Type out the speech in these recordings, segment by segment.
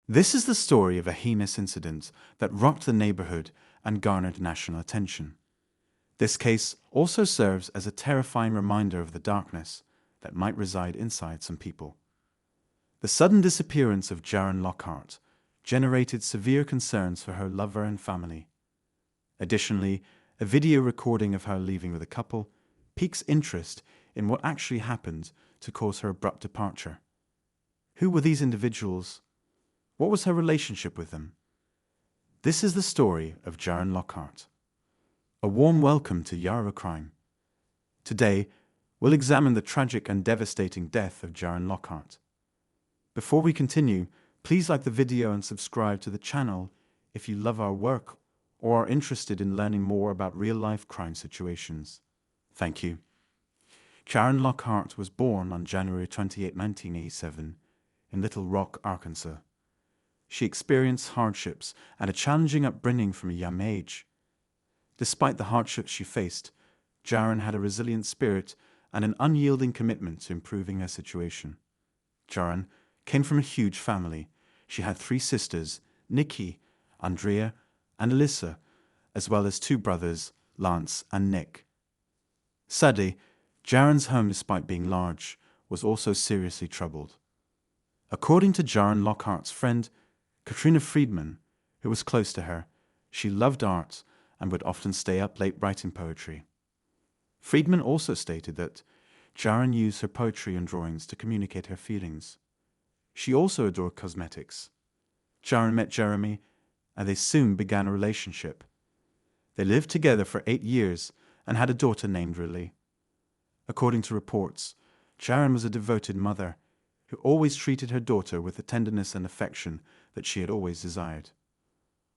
This is the story of a heinous incident that rocked the neighborhood and garnered national attention. This case also serves as a terrifying reminder of the darkness that might reside inside some people. The sudden disappearance of Jaren Lockhart generated severe concerns for her lover and family. Additionally, a video recording of her leaving with a couple piques interest in what actually happened to cause her abrupt departure. Who were these individuals? What was her relationship with them? This is the story of Jaren Lockhart. A warm welcome to YARO Crime. Today, we'll examine the tragic and devastating death of Jaren Lockhart. Before we continue, please like the video and subscribe to the channel if you love our work or are interested in learning more about real-life crime situations. Thank you. Jaren Lockhart was born on January 28, 1987, in Little Rock, Arkansas. She experienced hardships and a challenging upbringing from a young age. Despite the hardships she faced, Jaren had a resilient spirit and an unyielding commitment to improving her situation. Jaren came from a huge family. She had 3 sisters, Nikki, Andrea, and Alyssa, as well as 2 brothers, Lance and Nick. Sadly, Jaren's home, despite being large, was also seriously troubled. According to Jaren Lockhart's friend, Katarzyna Friedman, who was close to her, she loved art and would often stay up late writing poetry. Friedman also stated that Jaren used her poetry and drawings to communicate her feelings. She also adored cosmetics. Jaren met Jeremy, and they soon began a relationship. They lived together for 8 years and had a daughter named Riley. According to reports, Jaren was a devoted mother who always treated her daughter with the tenderness and affection that she had always desired.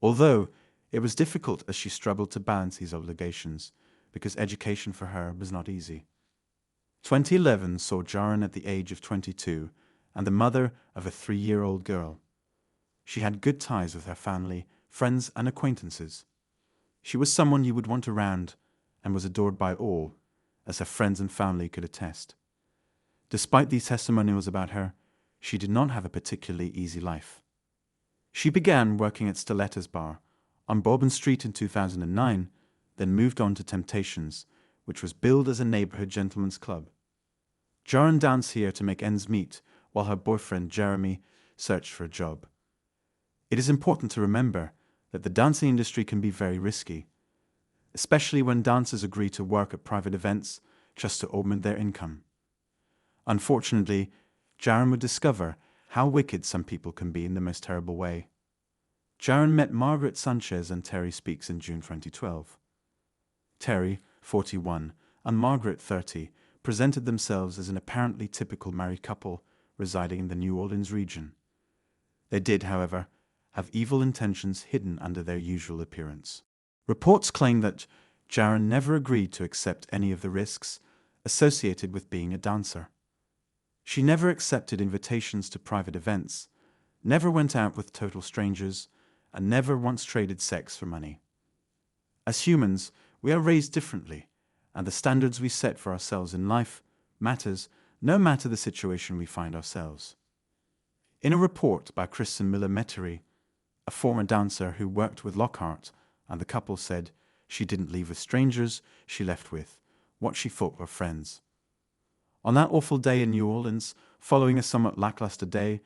Although it was difficult as she struggled to balance these obligations, because education for her was not easy. 2011 saw Jaren at the age of 22 and the mother of a 3-year-old girl. She had good ties with her family, friends, and acquaintances. She was someone you would want around and was adored by all, as her friends and family could attest. Despite these testimonials about her, she did not have a particularly easy life. She began working at Stiletta's Bar on Bourbon Street in 2009, then moved on to Temptations, which was billed as a neighborhood gentleman's club. Jaren danced here to make ends meet while her boyfriend Jeremy searched for a job. It is important to remember that the dancing industry can be very risky, especially when dancers agree to work at private events just to augment their income. Unfortunately, Jaren would discover how wicked some people can be in the most terrible way. Jaren met Margaret Sanchez and Terry Speaks in June 2012. Terry, 41, and Margaret, 30, presented themselves as an apparently typical married couple residing in the New Orleans region. They did, however, have evil intentions hidden under their usual appearance. Reports claim that Jaren never agreed to accept any of the risks associated with being a dancer. She never accepted invitations to private events, never went out with total strangers, and never once traded sex for money. As humans, we are raised differently, and the standards we set for ourselves in life matters no matter the situation we find ourselves. In a report by Kristen Miller-Mettery, a former dancer who worked with Lockhart, and the couple said she didn't leave with strangers, she left with what she thought were friends. On that awful day in New Orleans, following a somewhat lackluster day,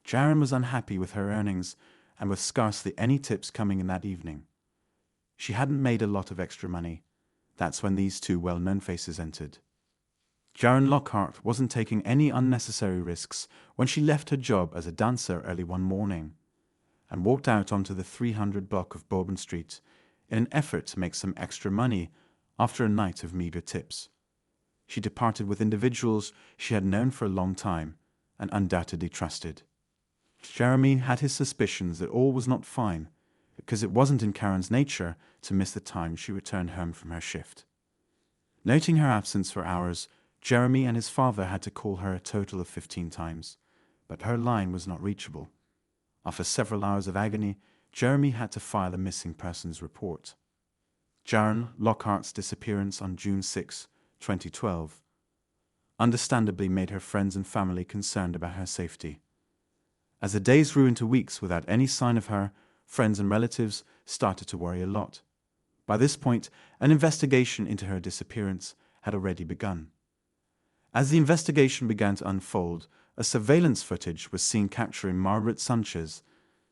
Jaren was unhappy with her earnings and with scarcely any tips coming in that evening. She hadn't made a lot of extra money. That's when these 2 well-known faces entered. Jaren Lockhart wasn't taking any unnecessary risks when she left her job as a dancer early one morning and walked out onto the 300 block of Bourbon Street in an effort to make some extra money after a night of meager tips. She departed with individuals she had known for a long time and undoubtedly trusted. Jeremy had his suspicions that all was not fine, because it wasn't in Karen's nature to miss the time she returned home from her shift. Noting her absence for hours, Jeremy and his father had to call her a total of 15 times, but her line was not reachable. After several hours of agony, Jeremy had to file a missing persons report. Jaren Lockhart's disappearance on June 6, 2012, understandably made her friends and family concerned about her safety. As the days grew into weeks without any sign of her, friends and relatives started to worry a lot. By this point, an investigation into her disappearance had already begun. As the investigation began to unfold, a surveillance footage was seen capturing Margaret Sanchez,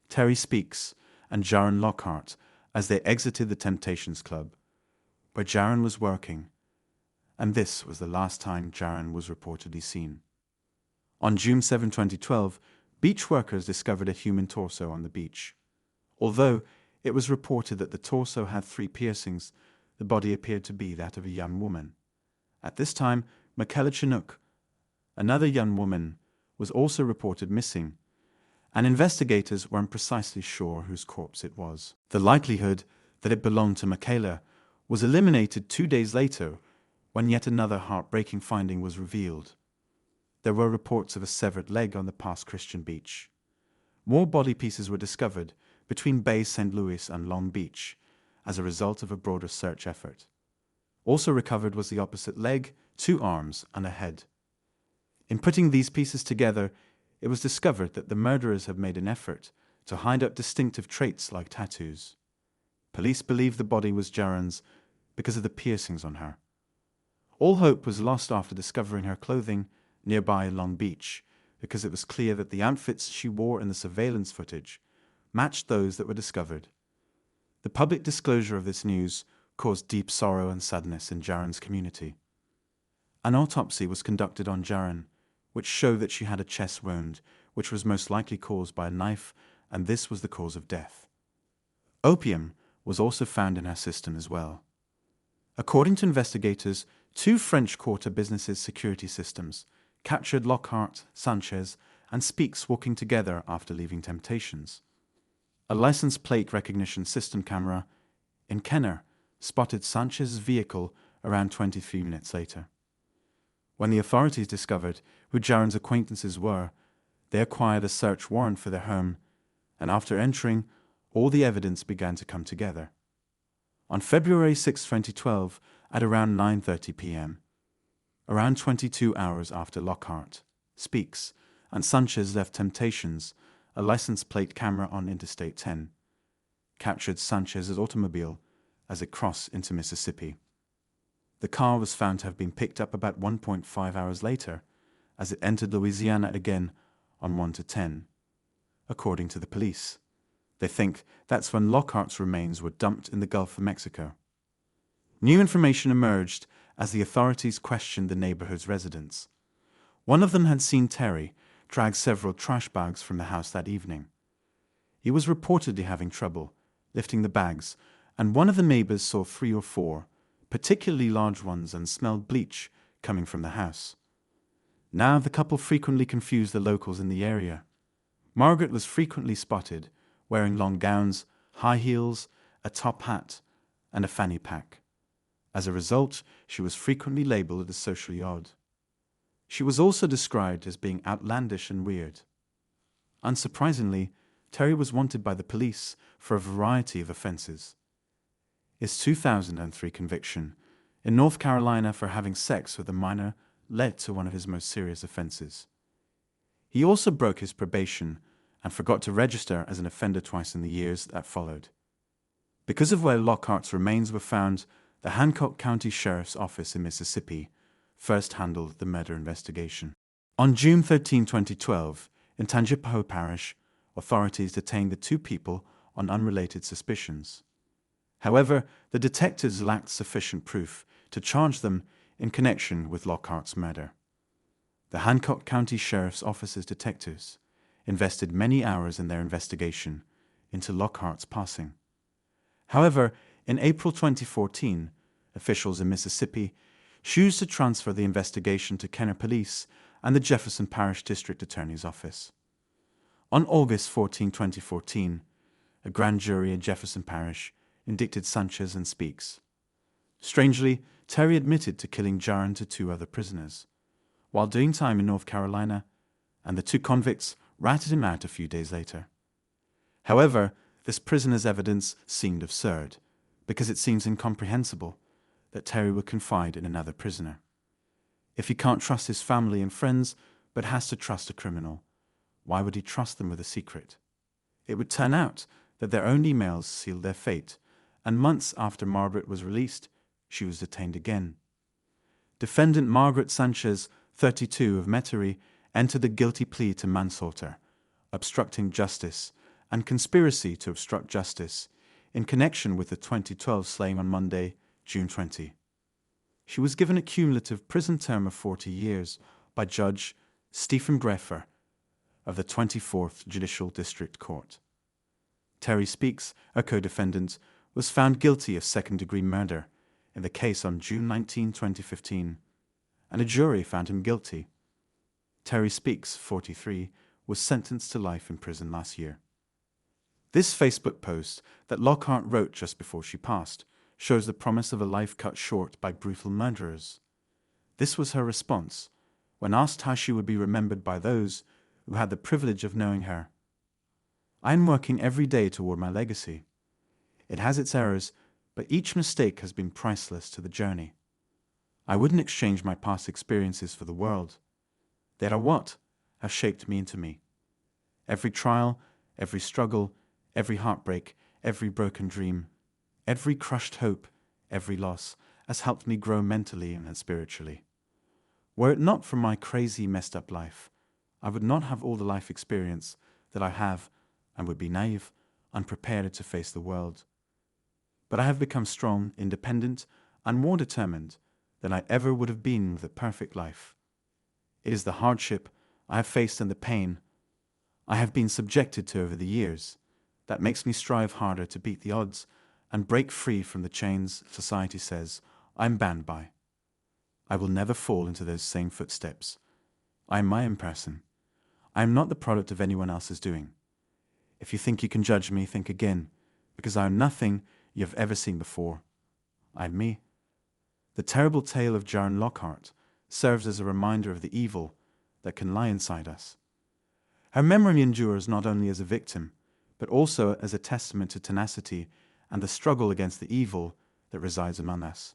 Terry Speaks, and Jaren Lockhart as they exited the Temptations Club, where Jaren was working, and this was the last time Jaren was reportedly seen. On June 7, 2012, beach workers discovered a human torso on the beach. Although it was reported that the torso had 3 piercings, the body appeared to be that of a young woman. At this time, Michaela Chinook, another young woman, was also reported missing, and investigators weren't precisely sure whose corpse it was. The likelihood that it belonged to Michaela was eliminated 2 days later when yet another heartbreaking finding was revealed. There were reports of a severed leg on the Pass Christian beach. More body pieces were discovered between Bay St. Louis and Long Beach as a result of a broader search effort. Also recovered was the opposite leg, 2 arms, and a head. In putting these pieces together, it was discovered that the murderers had made an effort to hide up distinctive traits like tattoos. Police believed the body was Jaren's because of the piercings on her. All hope was lost after discovering her clothing nearby Long Beach, because it was clear that the outfits she wore in the surveillance footage matched those that were discovered. The public disclosure of this news caused deep sorrow and sadness in Jaren's community. An autopsy was conducted on Jaren, which showed that she had a chest wound, which was most likely caused by a knife, and this was the cause of death. Opium was also found in her system as well. According to investigators, 2 French Quarter businesses' security systems captured Lockhart, Sanchez, and Speaks walking together after leaving Temptations. A license plate recognition system camera in Kenner spotted Sanchez's vehicle around 23 minutes later. When the authorities discovered who Jaren's acquaintances were, they acquired a search warrant for their home, and after entering, all the evidence began to come together. On February 6, 2012, at around 9:30 p.m., around 22 hours after Lockhart, Speaks, and Sanchez left Temptations, a license plate camera on Interstate 10 captured Sanchez's automobile as it crossed into Mississippi. The car was found to have been picked up about 1.5 hours later, as it entered Louisiana again on 1-10. According to the police, they think that's when Lockhart's remains were dumped in the Gulf of Mexico. New information emerged as the authorities questioned the neighborhood's residents. One of them had seen Terry drag several trash bags from the house that evening. He was reportedly having trouble lifting the bags, and one of the neighbors saw 3 or 4, particularly large ones, and smelled bleach coming from the house. Now the couple frequently confused the locals in the area. Margaret was frequently spotted wearing long gowns, high heels, a top hat, and a fanny pack. As a result, she was frequently labeled as socially odd. She was also described as being outlandish and weird. Unsurprisingly, Terry was wanted by the police for a variety of offenses. His 2003 conviction in North Carolina for having sex with a minor led to one of his most serious offenses. He also broke his probation and forgot to register as an offender twice in the years that followed. Because of where Lockhart's remains were found, the Hancock County Sheriff's Office in Mississippi first handled the murder investigation. On June 13, 2012, in Tangipahoa Parish, authorities detained the 2 people on unrelated suspicions. However, the detectives lacked sufficient proof to charge them in connection with Lockhart's murder. The Hancock County Sheriff's Office's detectives invested many hours in their investigation into Lockhart's passing. However, in April 2014, officials in Mississippi chose to transfer the investigation to Kenner Police and the Jefferson Parish District Attorney's Office. On August 14, 2014, a grand jury in Jefferson Parish indicted Sanchez and Speaks. Strangely, Terry admitted to killing Jaren to 2 other prisoners, while doing time in North Carolina, and the 2 convicts ratted him out a few days later. However, this prisoner's evidence seemed absurd, because it seems incomprehensible that Terry would confide in another prisoner. If he can't trust his family and friends, but has to trust a criminal, Why would he trust them with a secret? It would turn out that their own emails sealed their fate, and months after Margaret was released, she was detained again. Defendant Margaret Sanchez, 32, of Metairie, entered a guilty plea to manslaughter, obstructing justice, and conspiracy to obstruct justice in connection with the 2012 slaying on Monday, June 20. She was given a cumulative prison term of 40 years by Judge Stephen Greffer of the 24th Judicial District Court. Terry Speaks, a co-defendant, was found guilty of second-degree murder in the case on June 19, 2015, and a jury found him guilty. Terry Speaks, 43, was sentenced to life in prison last year. This Facebook post that Lockhart wrote just before she passed shows the promise of a life cut short by brutal murderers. This was her response when asked how she would be remembered by those who had the privilege of knowing her. I am working every day toward my legacy. It has its errors, but each mistake has been priceless to the journey. I wouldn't exchange my past experiences for the world. They are what have shaped me into me. Every trial, every struggle, every heartbreak, every broken dream, every crushed hope, every loss has helped me grow mentally and spiritually. Were it not for my crazy, messed up life, I would not have all the life experience that I have and would be naive, unprepared to face the world. But I have become strong, independent, and more determined than I ever would have been with a perfect life. It is the hardship I have faced and the pain I have been subjected to over the years that makes me strive harder to beat the odds and break free from the chains society says I'm bound by. I will never fall into those same footsteps. I am my own person. I am not the product of anyone else's doing. If you think you can judge me, think again, because I am nothing you have ever seen before. I am me. The terrible tale of Jaren Lockhart serves as a reminder of the evil that can lie inside us. Her memory endures not only as a victim, but also as a testament to tenacity and the struggle against the evil that resides among us.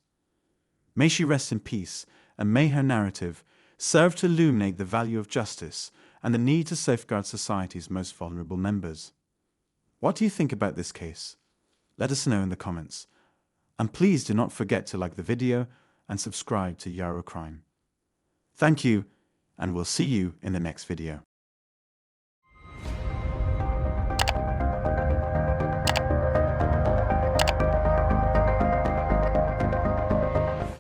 May she rest in peace, and may her narrative serve to illuminate the value of justice and the need to safeguard society's most vulnerable members. What do you think about this case? Let us know in the comments. And please do not forget to like the video and subscribe to YARO Crime. Thank you, and we'll see you in the next video.